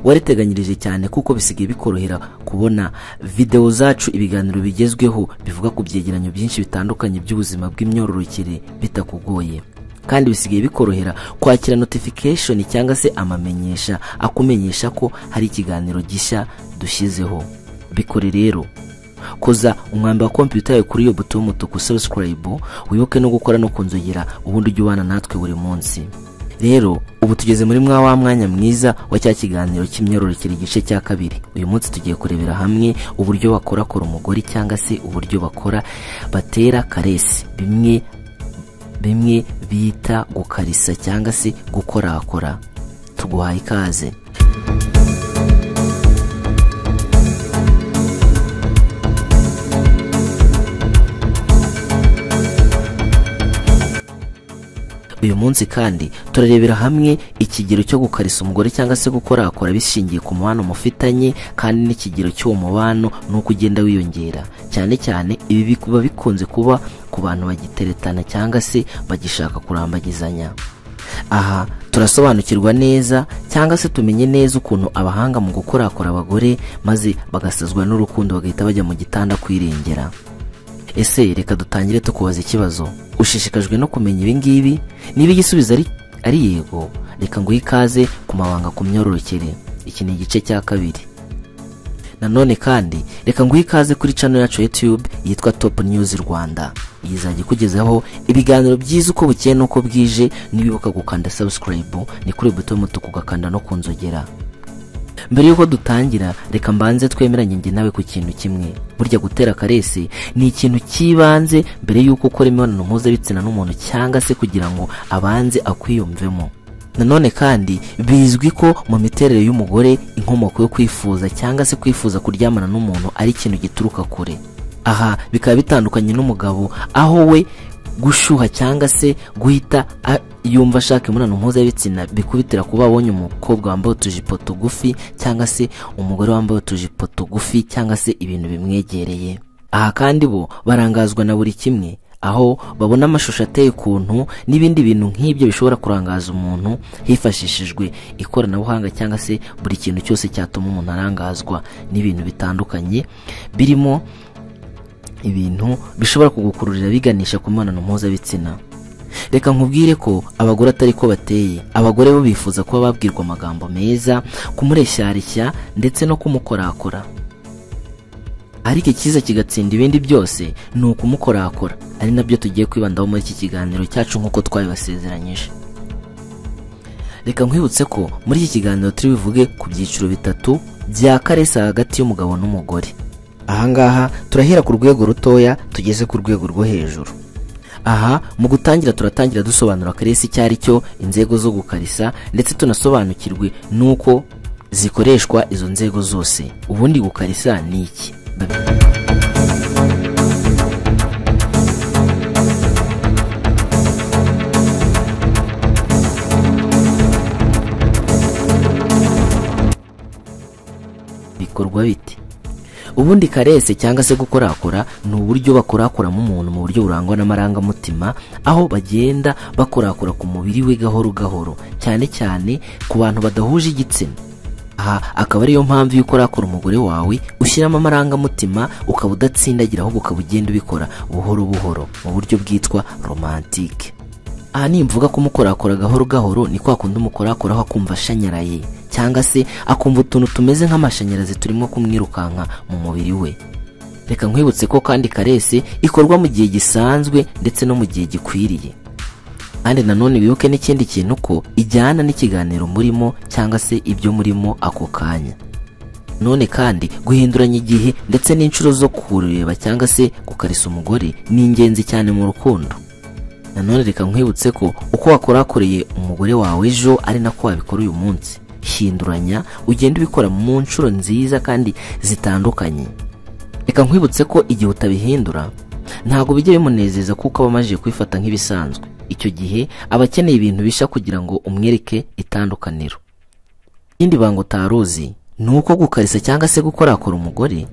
wariteganyirije cyane kuko bisigaye bikorohera kubona video zacu ibiganiro bigezweho bivuga ku byegeranyo byinshi bitandukanye by'ubuzima bw'imyororokere bitakugoye, kandi bisigaye bikorohera kwakira notification cyangwa se amamenyesha akumenyesha ko hari ikiganiro gishya dushyizeho. Bikore rero koza umwambi wa computer yawe kuri iyo buto y'umutuku subscribe, wibuke no gukora no kunzogera ubundi ujye ubana natwe buri munsi. Rero ubu tugeze muri wa mwanya mwiza wa cya kiganiro cy'imyororokere igice cya kabiri. Uyu munsi tugiye kurebera hamwe uburyo bakorakora umugore cyangwa se uburyo batera karesi, bimwe bita gukarisa cyangwa se gukorakora. Tuguhaye ikaze. Uyu munsi kandi turarebera hamwe ikigero cyo gukarisa umugore cyangwa se gukorakora bishingiye ku mubano mufitanye, kandi n'ikigero cy'uwo mubano nuko ugenda wiyongera. Cyane cyane ibi bikuba bikunze kuba ku bantu bagiteretana cyangwa se bagishaka kurambagizanya. Aha turasobanukirwa neza cyangwa se tumenye neza ukuntu abahanga mu gukorakora abagore maze bagasazwa n'urukundo bagahita bajya mu gitanda kwirengera. Ese reka dutangire tukubaza ikibazo. Ushishikajwe no kumenya ibi ngibi? Niba igisubizo ari yego, reka nguhe ikaze ku mabanga ku myororokere. Iki ni igice cya kabiri. Nanone kandi reka nguhe ikaze kuri channel yacu YouTube yitwa Top News Rwanda. Izajya kugezaho ibiganiro byiza uko bukeye nuko bwije. Nibibuka gukanda subscribe ni kuri buto y'umutuku gakanda no kunzogera. Mbere yuko dutangira reka mbanze twemeranye nge nawe ku kintu kimwe. Burya gutera karesi ni ikintu kibanze mbere yuko ukora imibonano mpuzabitsina n'umuntu cyangwa se kugira ngo abanze akwiyumvemo. Nanone kandi bizwi ko mu miterere y'umugore inkomoko yo kwifuza cyangwa se kwifuza kuryamana n'umuntu ari ikintu gituruka kure. Aha bikaba bitandukanye n'umugabo aho we gushuha cyangwa se guhita yumva ashaka imibonano mpuzabitsina bikubitira kuba abonye umukobwa wambaye utujipo tugufi cyangwa se umugore wambaye utujipo tugufi cyangwa se ibintu bimwegereye. Aha kandi bo barangazwa na buri kimwe, aho babona amashusho ateye ukuntu n'ibindi bintu nk'ibyo bishobora kurangaza umuntu hifashishijwe ikoranabuhanga cyangwa se buri kintu cyose cyatuma umuntu arangazwa n'ibintu bitandukanye birimo ibintu bishobora kugukururira biganisha ku mibonano mpuzabitsina. Reka nkubwire ko abagore atari ko bateye. Abagore bo bifuza kuba babwirwa amagambo meza, kumureshyarishya ndetse no kumukorakora. Ariko ikiza kigatsinda ibindi byose ni ukumukorakora, ari nabyo tugiye kwibandaho muri iki kiganiro cyacu nk'uko twabibasezeranyije. Reka nkwibutse ko muri iki kiganiro turi bivuge ku byiciro bitatu bya karesa hagati y'umugabo n'umugore. Ahangaha turahera ku rwego rutoya tugeze ku rwego rwo hejuru. Aha mu gutangira turatangira dusobanura karesi cyari cyo, inzego zo gukarisa, ndetse tunasobanukirwe nuko zikoreshwa izo nzego zose. Ubundi gukarisa ni iki? Bikorwa bite? Ubundi karese cyangwa se gukorakora ni uburyo bakorakoramo umuntu mu buryo burangwa n'amarangamutima, aho bagenda bakorakora ku mubiri we gahoro gahoro, cyane cyane ku bantu badahuje igitsina. Aha akaba ariyo mpamvu y'ukorakora umugore wawe ushyiramo amarangamutima ukaba udatsindagira, ahubwo ukaba ugenda ubikora buhoro buhoro mu buryo bwitwa romantique. Aha nimvuga ko umukorakora gahoro gahoro ni kwa kundi umukorakoraho akumva ashanyaraye cyangwa se akumva utuntu tumeze nk'amashanyarazi turimo kumwirukanka mu mubiri we. Reka nkwibutse ko kandi karese ikorwa mu gihe gisanzwe ndetse no mu gihe gikwiriye. Kandi nanone bibuke n'ikindi kintu ko ijyana n'ikiganiro murimo cyangwa se ibyo murimo ako kanya. None kandi guhinduranya igihe ndetse n'inshuro zo kureba cyangwa se gukarisa umugore ni ingenzi cyane mu rukundo. Nanone reka nkwibutse ko uko wakorakoreye umugore wawe ejo ari nako wabikora uyu munsi. Hinduranya, ugenda ubikora mu nshuro nziza kandi zitandukanye. Reka nkwibutse ko igihe utabihindura ntago bijya bimunezeza kuko abamajije kwifata nk'ibisanzwe. Icyo gihe abakeneye ibintu bisha kugira ngo umwereke itandukaniro. Indi bango taruzi nuko gukarisa cyangwa se gukorakora umugore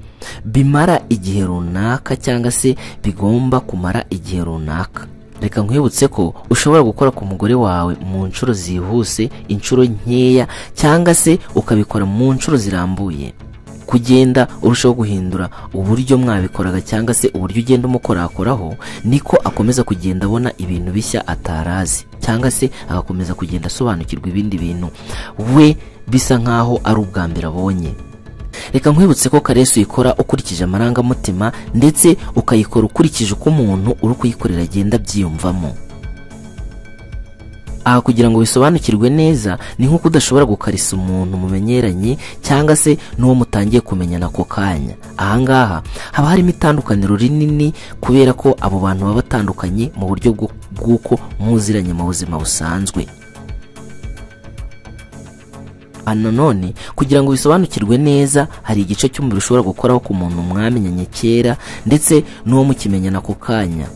bimara igihe runaka cyangwa se bigomba kumara igihe runaka. reka nkwibutse ko ushobora gukora ku mugore wawe mu nshuro zihuse, inshuro nkeya, cyangwa se ukabikora mu nshuro zirambuye. Kugenda urushaho guhindura uburyo mwabikoraga cyangwa se uburyo ugenda umukorakoraho, niko akomeza kugenda abona ibintu bishya atarazi, cyangwa se agakomeza kugenda asobanukirwa ibindi bintu we bisa nkaho ari ubwa mbere abonye. Reka nkwibutse ko karesi uyikora ukurikije amarangamutima ndetse ukayikora ukurikije uko umuntu uri kuyikorera agenda abyiyumvamo. Aha kugira ngo bisobanukirwe neza ni nk'uko udashobora gukarisa umuntu mumenyeranye cyangwa se n'uwo mutangiye kumenyana ako kanya. Ahangaha haba harimo itandukaniro rinini kubera ko abo bantu baba batandukanye mu buryo bw'uko muziranye mu buzima busanzwe. Nanone kugira ngo bisobanukirwe neza hari igice cy'umubiri ushobora gukoraho ku muntu mwamenyanye kera ndetse n'uwo mukimenyana ako kanya.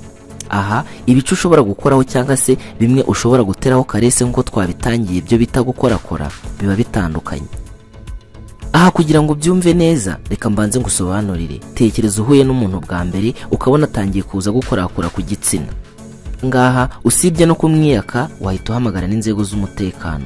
Aha ibice ushobora gukoraho cyangwa se bimwe ushobora guteraho karese nk'uko twabitangiye byo bita gukorakora biba bitandukanye. Aha kugira ngo byumve neza reka mbanze ngusobanurire. Tekereza uhuye n'umuntu bwa mbere ukabona atangiye kuza gukorakora ku gitsina. Ngaha usibye no kumwiyaka wahita uhamagara n'inzego z'umutekano.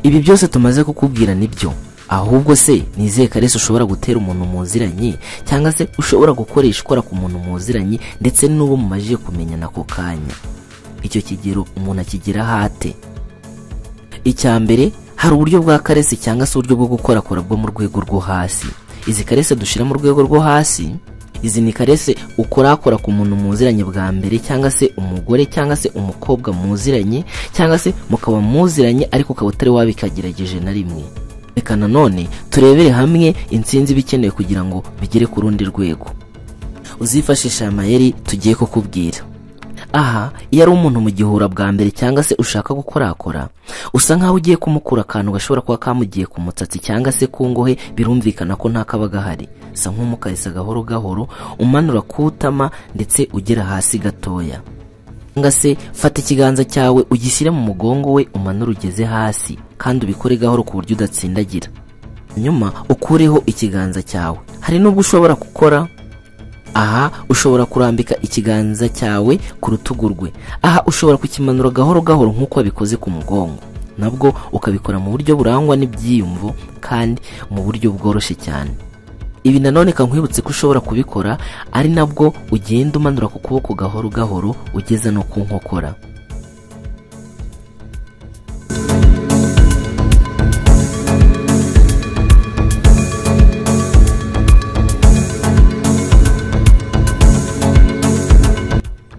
Ibi byose tumaze kukubwira nibyo. Ahubwo se nizeye karese ushobora gutera umuntu muziranye cyangwa se ushobora gukoresha ukora ku muntu muziranye ndetse n'uwo mumajije kumenyana ako kanya. Icyo kigero umuntu akigira hate? Icya mbere hari uburyo bwa karese cyangwa se uburyo bwo gukorakora bwo mu rwego rwo hasi. Izi karese dushira mu rwego rwo hasi, izi ni karese ukorakora ku muntu muziranye bwa mbere cyangwa se umugore cyangwa se umukobwa muziranye cyangwa se mukaba muziranye ariko ukaba utari wabikagerageje na rimwe. Reka nanone turebere hamwe intsinzi bikenewe kugira ngo bigere ku rundi rwego. Uzifashisha amayeri tugiye kukubwira. Aha iyo ari umuntu mu gihura bwa mbere cyangwa se ushaka gukorakora, usa nkaho ugiye kumukura akantu gashobora kuba kamugiye ku mutsatsi cyangwa se ku ngohe, birumvikana ko nta kaba gahari. Sa nk'umukarisa gahoro gahoro umanura kutama ndetse ugera hasi gatoya. Nga se fata ikiganza cyawe ugishyire mu mugongo we umanura ugeze hasi kandi ubikore gahoro ku buryo udatsindagira. Nyuma ukureho ikiganza cyawe. Hari nubwo ushobora gukora aha ushobora kurambika ikiganza cyawe ku rutugu rwe. Aha ushobora kukimanura gahoro gahoro nk'uko wabikoze ku mugongo. Nabwo ukabikora mu buryo burangwa n'ibyiyumvo kandi mu buryo bworoshye cyane. Ibi nanone kankwibutse ko ushobora kubikora ari nabwo ugenda umanura ku kuboko gahoro gahoro ugeza no ku nkokora.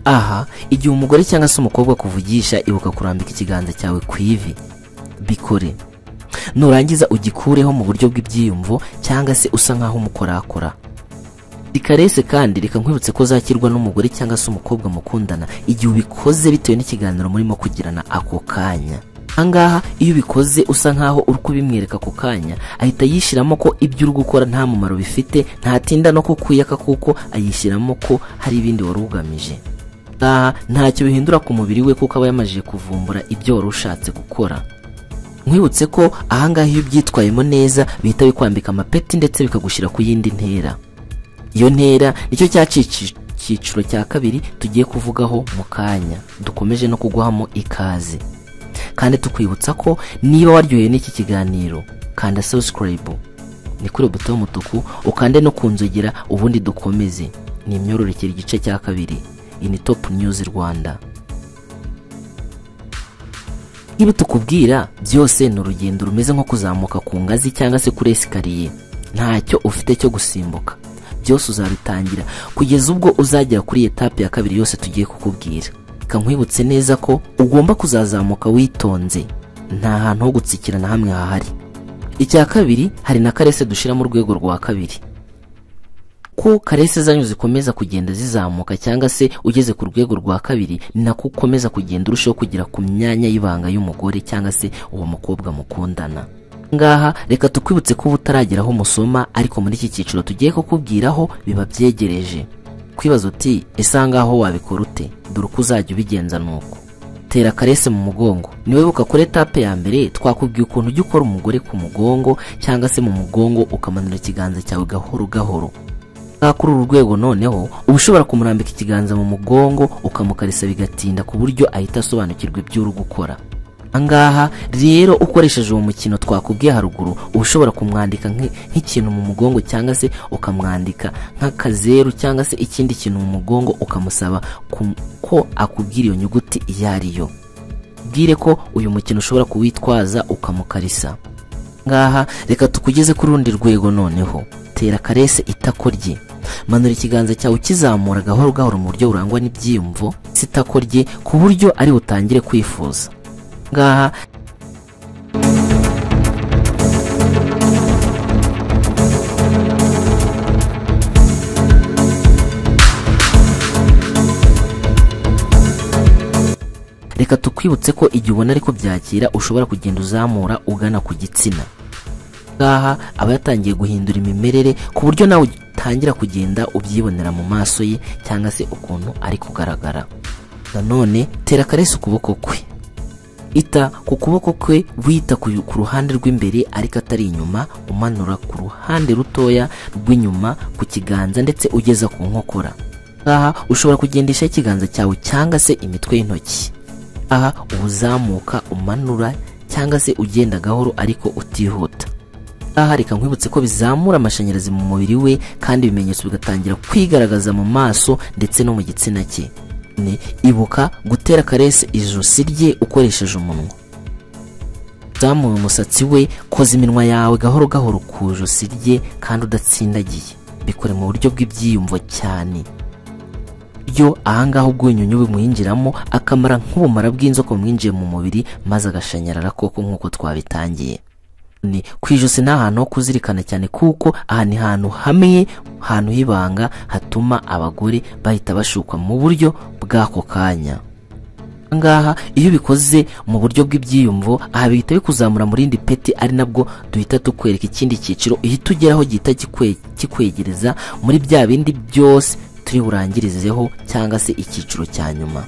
Aha igihe umugore cyangwa se umukobwa kuvugisha, ibuka kurambika ikiganza cyawe ku ivi. Bikore. Nurangiza ugikureho mu buryo bw'ibyiyumvo cyangwa se usa nkaho umukorakora. Ikarese kandi reka nkwibutse ko zakirwa n'umugore cyangwa se umukobwa mukundana igihe ubikoze bitewe n'ikiganiro murimo kugirana ako kanya. Angaha iyo ubikoze usa nkaho uri kubimwereka ako kanya, ahita yishiramo ko ibyo uri gukora nta mumaro bifite, ntatinda no kukuyaka kuko ayishiramo ko hari ibindi wari ugamije. Ntacyo bihindura ku mubiri we kuko aba yamajije kuvumbura ibyo wari ushatse gukora. Nkwibutse ko ahangaha iyo byitwayemo neza bihita bikwambika amapeti ndetse bikagushyira ku yindi ntera. Iyo ntera nicyo cyiciro cya kabiri tugiye kuvugaho mu kanya. Dukomeje no kuguhamo ikaze. Kandi tukwibutsa ko niba waryoheye n'iki kiganiro, kanda subscribe. Ni kuri buto y'umutuku ukande no kunzogera ubundi dukomeze. Ni imyororokere igice cya kabiri. Ini Top News Rwanda. Ibi tukubwira byose ni urugendo rumeze nko kuzamuka ku ngazi cyangwa se kuri esikariye. Ntacyo ufite cyo gusimbuka. Byose uzabitangira kugeza ubwo uzagera kuri etape ya kabiri yose tugiye kukubwira. Kankwibutse neza ko ugomba kuzazamuka witonze. Nta hantu ho gutsikira na hamwe hahari. Icya kabiri hari na karese dushira mu rwego rwa kabiri. Ko karese zanyu zikomeza kugenda zizamuka cyangwa se ugeze ku rwego rwa kabiri, ni nako ukomeza kugenda urushaho kugira ku myanya y'ibanga y'umugore cyangwa se uwo mukobwa mukundana. Ngaha reka tukwibutse ko utarageraho musoma, ariko muri iki cyiciro tugiye kukubwiraho biba byegereje. Kwibaza uti ese ngaho wabikora ute? Dore uko uzajya ubigenza nuko. tera karese mu mugongo. Niwebuka kuri etape ya mbere twakubwiye ukuntu ujya ukora umugore ku mugongo cyangwa se mu mugongo ukamanura ikiganza cyawe gahoro gahoro. Kuri uru rwego noneho ushobora kumurambika ikiganza mu mugongo ukamukarisa bigatinda ku buryo ahita asobanukirwa ibyo uri gukora. Angaha rero ukoresheje uwo mukino twakubwiye haruguru ushobora kumwandika nk'ikintu mu mugongo cyangwa se ukamwandika nk'akazeru cyangwa se ikindi kintu mu mugongo ukamusaba ko akubwira iyo nyuguti iyo ariyo. Bwire ko uyu mukino ushobora kuwitwaza ukamukarisa. Ngaha reka tukugeze ku rundi rwego noneho. Tera karese itako rye. Manura ikiganza cyawe ukizamura gahoro gahoro mu buryo burangwa n'ibyiyumvo sitako rye ku buryo ari utangire kwifuza. Ngaha reka tukwibutse ko igihe ubona ariko byakira ushobora kugenda uzamura ugana ku gitsina. Ngaha aba yatangiye guhindura imimerere ku buryo nawe utangira kugenda ubyibonera mu maso ye cyangwa se ukuntu ari kugaragara. Nanone tera karese ukuboko kwe. Ita ku kuboko kwe wita ku ruhande rw'imbere ariko atari inyuma, umanura ku ruhande rutoya rw'inyuma ku kiganza ndetse ugeza ku nkokora. Ngaha ushobora kugendesha ikiganza cyawe cyangwa se imitwe y'intoki. Aha uzamuka umanura cyangwa se ugenda gahoro ariko utihuta. Aha reka nkwibutse ko bizamura amashanyarazi mu mubiri we kandi ibimenyetso bigatangira kwigaragaza mu maso ndetse no mu gitsina cye. Ibuka gutera karese ijosi rye ukoresheje umunwa. Zamuye umusatsi we, koza iminwa yawe gahoro gahoro ku ijosi rye kandi udatsindagiye. Bikore mu buryo bw'ibyiyumvo cyane. Byo ahangaho ubwunyunyu bimwinjiramo akamara nk'ubumara bw'inzoka mwinjiye mu mubiri maze agashanyarara koko nk'uko twabitangiye. Ni kwijosi n'ahantu ho kuzirikana cyane kuko aha ni hantu hamwe hantu h'ibanga hatuma abagore bahita bashukwa mu buryo bw'ako kanya. Ngaha iyo bikoze mu buryo bw'ibyiyumvo aha bihita bikuzamura muri indi peti ari nabwo duhita tukwereka ikindi cyiciro ihita ugeraho gihita kikwegereza muri bya bindi byose turi burangirizeho cyangwa se icyiciro cya nyuma.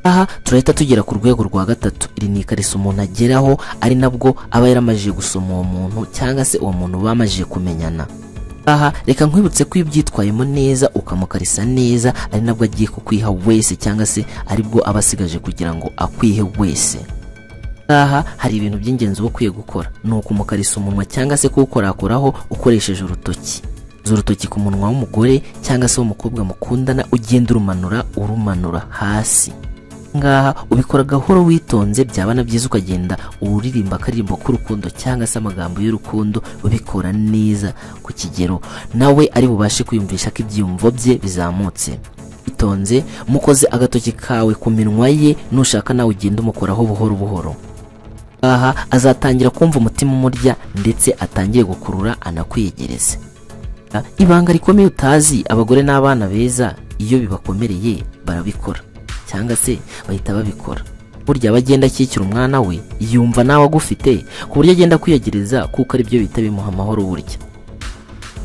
Aha turahita tugera ku rwego rwa gatatu. Iri ni ikarisa umuntu ageraho ari nabwo aba yaramajije gusoma uwo muntu cyangwa se uwo muntu bamajije kumenyana. Aha reka nkwibutse ko ibyitwayemo neza ukamukarisa neza ari nabwo agiye kukwiha wese cyangwa se aribwo abasigaje kugira ngo akwihe wese. Aha hari ibintu by'ingenzi uba ukwiye gukora. Ni ukumukarisa umunwa cyangwa se kuwukorakoraho ukoresheje urutoki. Urutoki ku munwa w'umugore cyangwa se w'umukobwa mukundana ugenda urumanura hasi. Ngaha ubikora gahoro witonze, byaba na byiza ukagenda uririmba akaririmbo k'urukundo cyangwa se amagambo y'urukundo ubikora neza ku kigero nawe ari bubashe kwiyumvisha ko ibyiyumvo bye bizamutse. Itonze mukoze agatoki kawe ku minwa ye, nushaka nawe ugenda umukoraho buhoro buhoro. Aha azatangira kumva umutima umurya ndetse atangiye gukurura anakwiyegereze. Ibanga rikomeye utazi abagore n'abana beza iyo bibakomereye barabikora cyangwa se bahita babikora. Burya bagenda akikira umwana we yumva nawe agufite ku buryo agenda kwiyegereza kuko ari byo bita bimuha amahoro burya.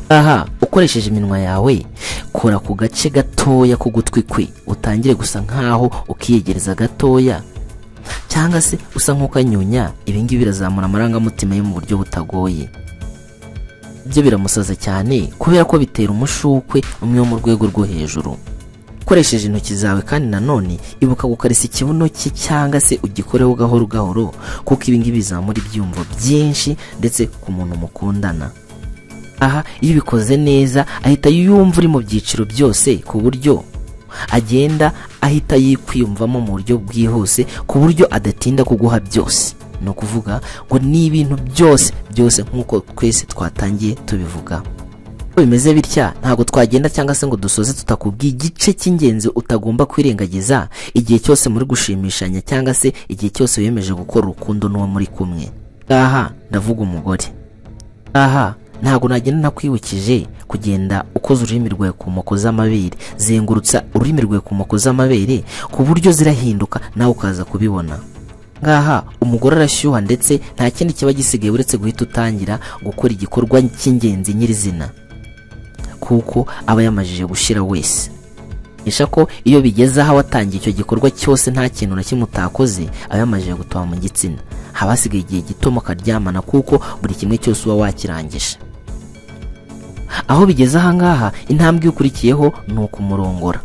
Aha ukoresheje iminwa yawe kora ku gace gatoya ku gutwi kwe utangire gusa nkaho ukiyegereza gatoya cyangwa se usa nk'ukanyunya. Ibi ngibi birazamura amarangamutima ye mu buryo butagoye. Ibyo biramusaza cyane kubera ko bitera umushukwe umwe mu rwego rwo hejuru. Ukoresheje intoki zawe kandi nanone ibuka gukarisa ikibuno cye cyangwa se ugikoreho gahoro gahoro kuko ibi ngibi bizamura ibyumvo byinshi ndetse ku muntu mukundana. Aha iyo bikoze neza ahita yumva uri mu byiciro byose ku buryo agenda ahita yikwiyumvamo mu buryo bwihuse ku buryo adatinda kuguha byose. No kuvuga ngo ni ibintu byose nk'uko twese twatangiye tubivuga. Bimeze bitya ntago twagenda cyangwa se ngo dusoze tutakubwiye igice cy'ingenzi utagomba kwirengagiza igihe cyose muri gushimishanya cyangwa se igihe cyose wiyemeje gukora urukundo n'uwo muri kumwe. Aha ndavuga umugore. Aha ntago nagenda nakwibukije kugenda ukoze ururimi rwawe ku moko z'amabere, zengurutsa ururimi rwawe ku moko z'amabere ku buryo zirahinduka nawe ukaza kubibona. Ngaha umugore arashyuha ndetse nta kindi kiba gisigaye uretse guhita utangira gukora igikorwa cy'ingenzi nyirizina kuko aba yamajije gushira wese. kumenyesha ko iyo bigeze aho watangiye icyo gikorwa cyose nta kintu na kimwe utakoze aba yamajije gutoma mu gitsina, haba hasigaye igihe gito mukaryamana kuko buri kimwe cyose uba wakirangije. Aho bigeze aha ngaha intambwe ukurikiyeho ni ukumurongora.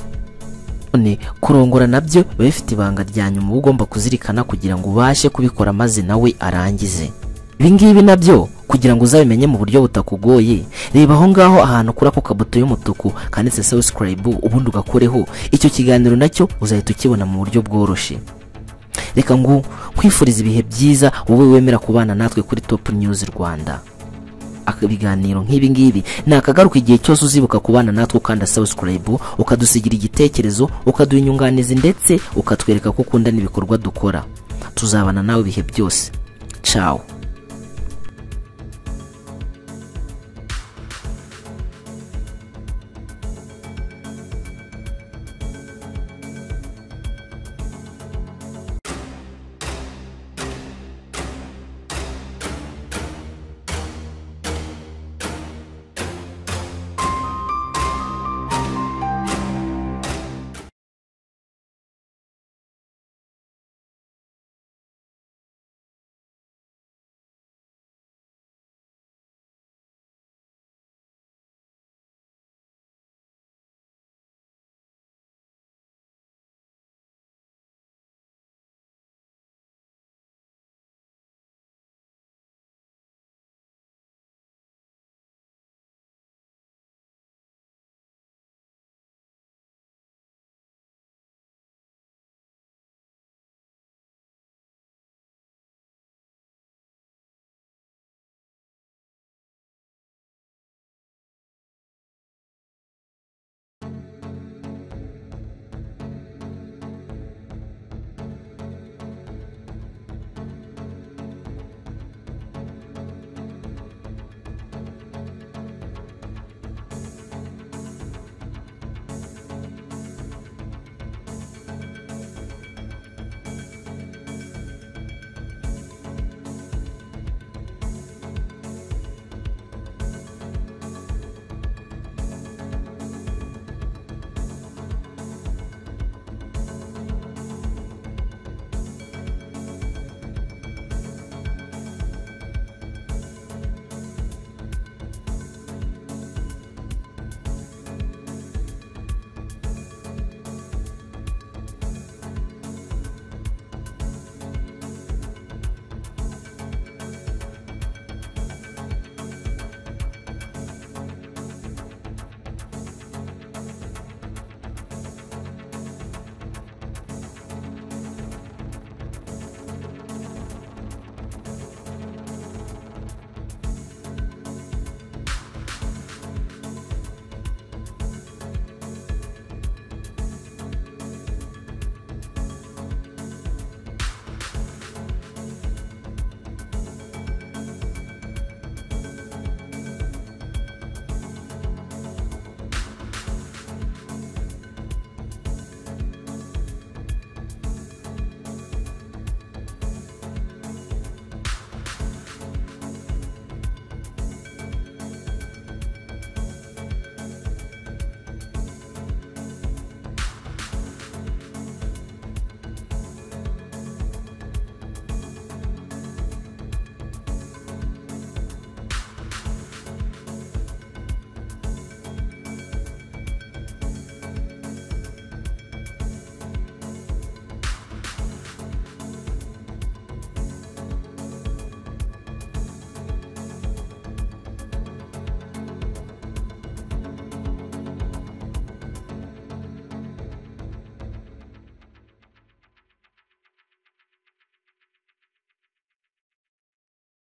None kurongora nabyo biba bifite ibanga rya nyuma uba ugomba kuzirikana kugira ngo ubashe kubikora maze nawe arangize. Ibi ngibi nabyo kugira ngo uzabimenye mu buryo butakugoye, reba aho ngaho ahantu kuri ako kabuto y'umutuku kanditse subscribe ubundi ugakoreho, icyo kiganiro nacyo uzahita ukibona mu buryo bworoshye. Reka ngo nkwifurize ibihe byiza wowe wemera kubana natwe kuri Top News Rwanda. Akabiganiro nk'ibi ngibi nakagaruka igihe cyose uzibuka kubana natwe ukanda subscribe, ukadusigira igitekerezo, ukaduha inyunganizi ndetse ukatwereka ko ukunda n'ibikorwa dukora. Tuzabana nawe ibihe byose. Ciao.